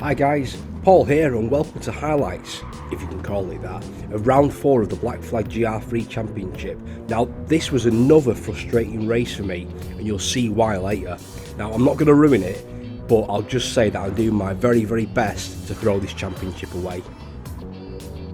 Hi guys, Paul here and welcome to highlights, if you can call it that, of round 4 of the Black Flag GR3 Championship. Now this was another frustrating race for me and you'll see why later. Now I'm not going to ruin it, but I'll just say that I'm doing my very best to throw this championship away.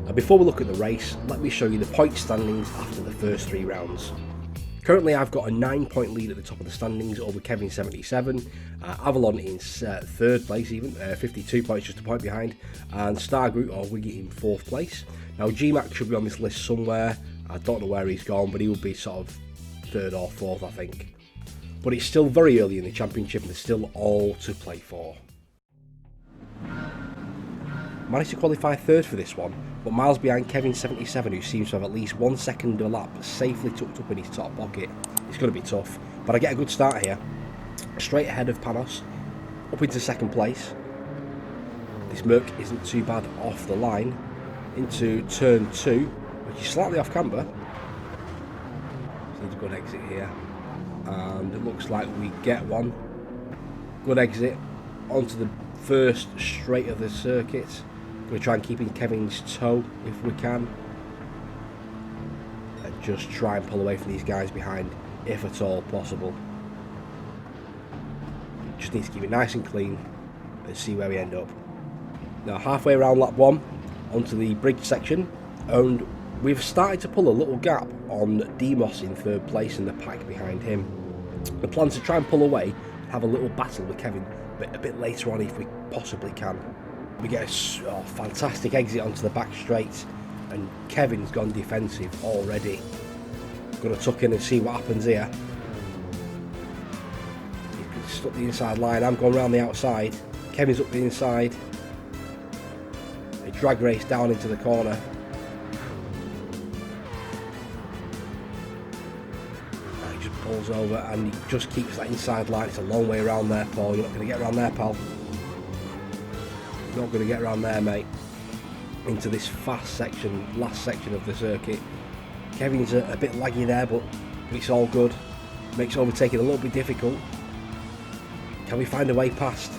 Now before we look at the race, let me show you the point standings after the first 3 rounds. Currently I've got a 9-point lead at the top of the standings over Kevin 77, Avalon in 3rd place even, 52 points, just a point behind, and Star Group or Wiggy in 4th place. Now GMAC should be on this list somewhere, I don't know where he's gone, but he will be sort of 3rd or 4th I think. But it's still very early in the championship and there's still all to play for. Managed to qualify 3rd for this one, but miles behind Kevin 77, who seems to have at least 1 second a lap safely tucked up in his top pocket. It's going to be tough, but I get a good start here. Straight ahead of Panos, up into 2nd place. This Merc isn't too bad off the line, into turn 2, which is slightly off camber. Needs a good exit here, and it looks like we get one. Good exit onto the first straight of the circuit. Going to try and keep in Kevin's toe if we can, and just try and pull away from these guys behind if at all possible. Just need to keep it nice and clean and see where we end up. Now halfway around lap 1 onto the bridge section, and we've started to pull a little gap on Demos in 3rd place and the pack behind him. The plan is to try and pull away and have a little battle with Kevin a bit later on if we possibly can. We get a fantastic exit onto the back straight and Kevin's gone defensive already. Going to tuck in and see what happens here. He's stuck the inside line, I'm going around the outside, Kevin's up the inside. A drag race down into the corner. And he just pulls over and he just keeps that inside line. It's a long way around there, Paul. You're not going to get around there, pal. Not going to get around there, mate. Into this fast section, last section of the circuit. Kevin's a bit laggy there, but it's all good. Makes overtaking a little bit difficult. Can we find a way past?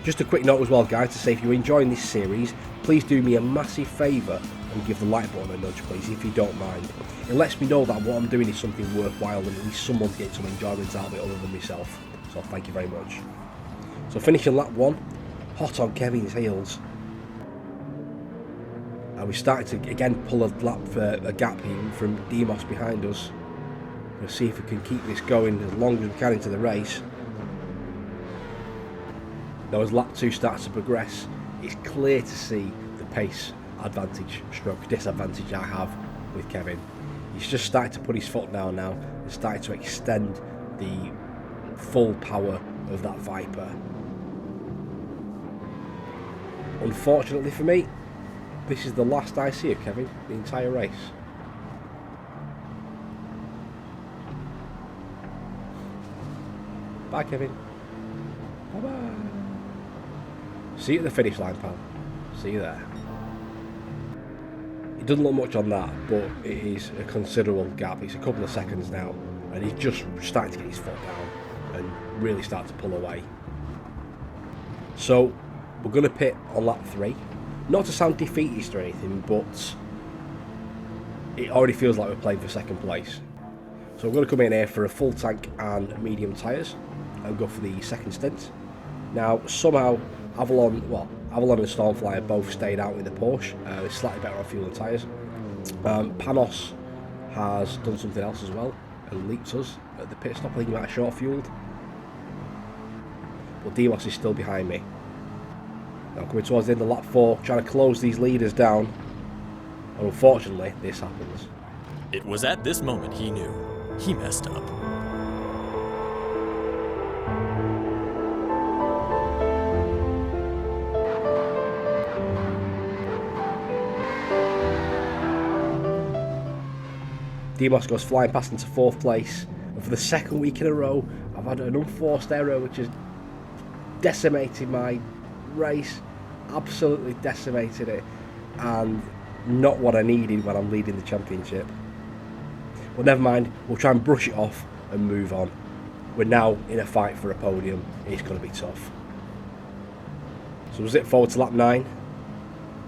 Just a quick note as well, guys, to say if you're enjoying this series, please do me a massive favour and give the like button a nudge, please, if you don't mind. It lets me know that what I'm doing is something worthwhile and at least someone's getting some enjoyment out of it other than myself. So thank you very much. So finishing lap 1, hot on Kevin's heels. And we started to again pull a gap in from Demos behind us. We'll see if we can keep this going as long as we can into the race. Now as lap 2 starts to progress, it's clear to see the pace advantage stroke disadvantage I have with Kevin. He's just started to put his foot down now and started to extend the full power of that Viper. Unfortunately for me, this is the last I see of Kevin the entire race. Bye Kevin. Bye bye. See you at the finish line, pal. See you there. It doesn't look much on that, but it is a considerable gap. It's a couple of seconds now, and he's just starting to get his foot down and really start to pull away. So we're going to pit on lap 3. Not to sound defeatist or anything, but it already feels like we're playing for 2nd place. So we're going to come in here for a full tank and medium tyres and go for the 2nd stint. Now somehow Avalon and Stormflyer both stayed out with the Porsche. They're slightly better on fuel and tyres. Panos has done something else as well and leaped us at the pit stop. I think he might have short fueled. But Demos is still behind me. Now coming towards the end of lap 4, trying to close these leaders down. And unfortunately, this happens. It was at this moment he knew he messed up. Demos goes flying past into 4th place, and for the 2nd week in a row I've had an unforced error which has decimated my race, absolutely decimated it, and not what I needed when I'm leading the championship. But never mind, we'll try and brush it off and move on. we're now in a fight for a podium. It's going to be tough. So we'll zip forward to lap 9.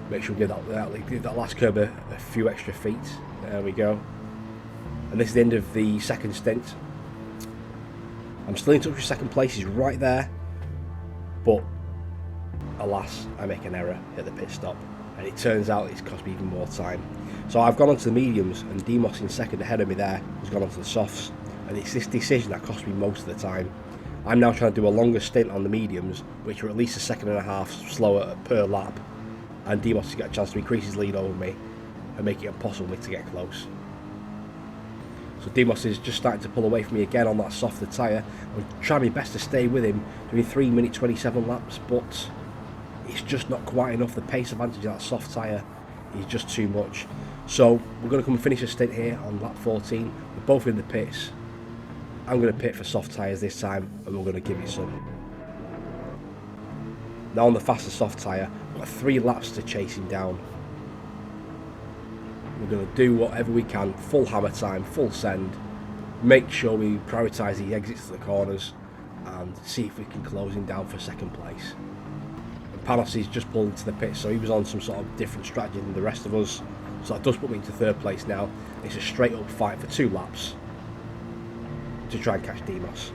Make sure we give that last curb a few extra feet. There we go. And this is the end of the second stint. I'm still in touch with second place, he's right there. But alas, I make an error at the pit stop. And it turns out it's cost me even more time. So I've gone onto the mediums, and Demos in second ahead of me there has gone onto the softs. And it's this decision that cost me most of the time. I'm now trying to do a longer stint on the mediums, which are at least a second and a half slower per lap. And Demos has got a chance to increase his lead over me and make it impossible for me to get close. So Demos is just starting to pull away from me again on that softer tyre. I'm trying my best to stay with him, doing 3 minute 27 laps, but it's just not quite enough. The pace advantage of that soft tyre is just too much. So we're going to come and finish a stint here on lap 14. We're both in the pits. I'm going to pit for soft tyres this time, and we're going to give it some. Now on the faster soft tyre, we've got 3 laps to chase him down. We're going to do whatever we can, full hammer time, full send, make sure we prioritise the exits to the corners, and see if we can close him down for second place. And Panos is just pulled into the pit, so he was on some sort of different strategy than the rest of us, so that does put me into third place now. It's a straight up fight for 2 laps to try and catch Demos.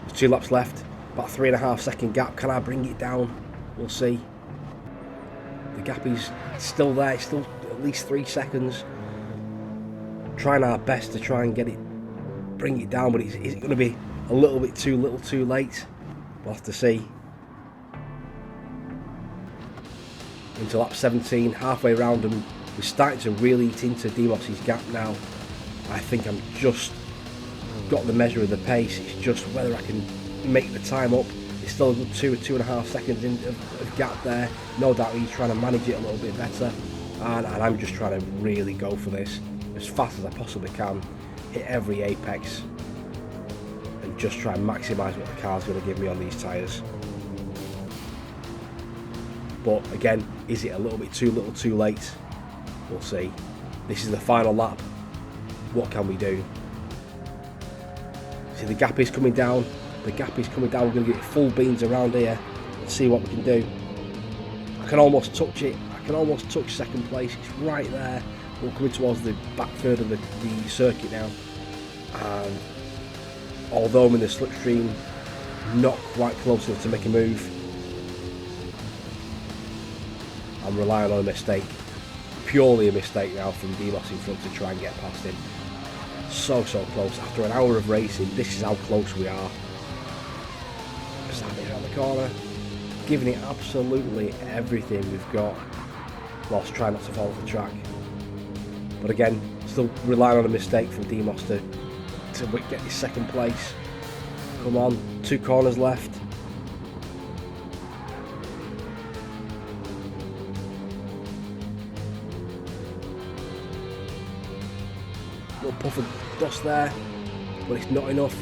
There's 2 laps left, about 3.5 second gap. Can I bring it down? We'll see. The gap is still there, it's still at least 3 seconds. Trying our best to try and bring it down, but is it going to be a little bit too little too late? We'll have to see. Into lap 17, halfway around, and we're starting to really eat into Demos' gap now. I think I'm just got the measure of the pace. It's just whether I can make the time up. It's still a good 2.5 seconds of gap there. No doubt he's trying to manage it a little bit better, and I'm just trying to really go for this as fast as I possibly can, hit every apex, and just try and maximise what the car's going to give me on these tyres. But again, is it a little bit too little too late? We'll see. This is the final lap. What can we do? See, the gap is coming down. The gap is coming down. We're going to get full beans around here and see what we can do. I can almost touch it. I can almost touch second place. It's right there. We're coming towards the back third of the circuit now. And although I'm in the slipstream, not quite close enough to make a move. I'm relying on a mistake. Purely a mistake now from Demos in front to try and get past him. So close. After an hour of racing, this is how close we are. Standing around the corner, giving it absolutely everything we've got, whilst trying not to fall off the track. But again, still relying on a mistake from Demos to get his second place. Come on, 2 corners left. Little puff of dust there, but it's not enough,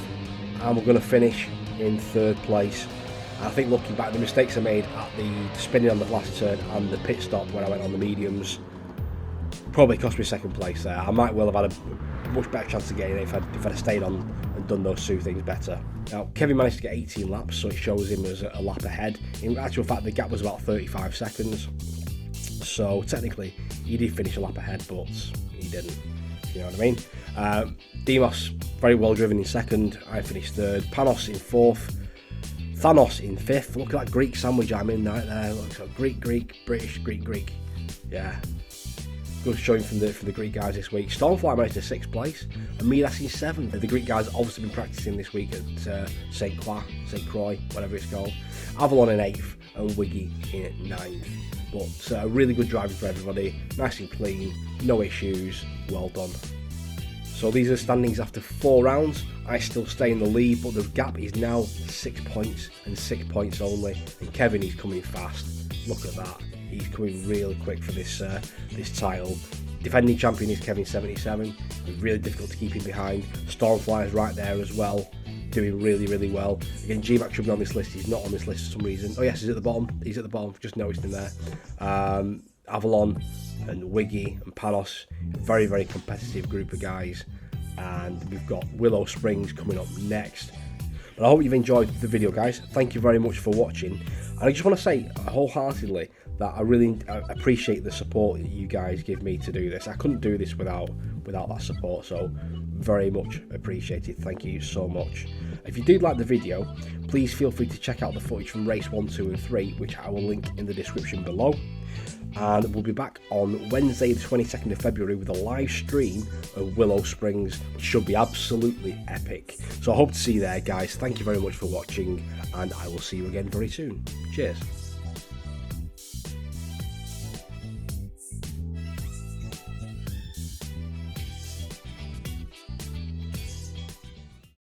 and we're going to finish in third place. I think looking back, the mistakes I made at the spinning on the last turn and the pit stop when I went on the mediums probably cost me second place there. I might well have had a much better chance of getting it if I'd stayed on and done those 2 things better. Now, Kevin managed to get 18 laps, so it shows him as a lap ahead. In actual fact, the gap was about 35 seconds. So technically, he did finish a lap ahead, but he didn't. You know what I mean? Demos, very well driven in second. I finished third. Panos in fourth. Thanos in fifth. Look at that Greek sandwich I'm in right there. Looks like Greek, British, Greek. Yeah. Good showing from the Greek guys this week. Stormfly managed to 6th place, and Midas in 7th. The Greek guys have obviously been practicing this week at St Croix, whatever it's called. Avalon in 8th, and Wiggy in 9th. But really good driving for everybody. Nice and clean, no issues. Well done. So these are the standings after 4 rounds. I still stay in the lead, but the gap is now 6 points and 6 points only. And Kevin is coming fast. Look at that. He's coming really quick for this title. Defending champion is Kevin 77. It's really difficult to keep him behind. Stormfly is right there as well, doing really well. Again, G-Mac should be on this list. He's not on this list for some reason. Oh yes, he's at the bottom. He's at the bottom. Just noticed him there. Avalon and Wiggy and Panos, very competitive group of guys. and we've got Willow Springs coming up next. But I hope you've enjoyed the video, guys. Thank you very much for watching. And I just want to say wholeheartedly that I really appreciate the support that you guys give me to do this. I couldn't do this without that support, so very much appreciated. Thank you so much. If you did like the video, please feel free to check out the footage from race 1, 2 and 3, which I will link in the description below. And we'll be back on Wednesday the 22nd of February with a live stream of Willow Springs, which should be absolutely epic. So I hope to see you there, guys. Thank you very much for watching, and I will see you again very soon. Cheers.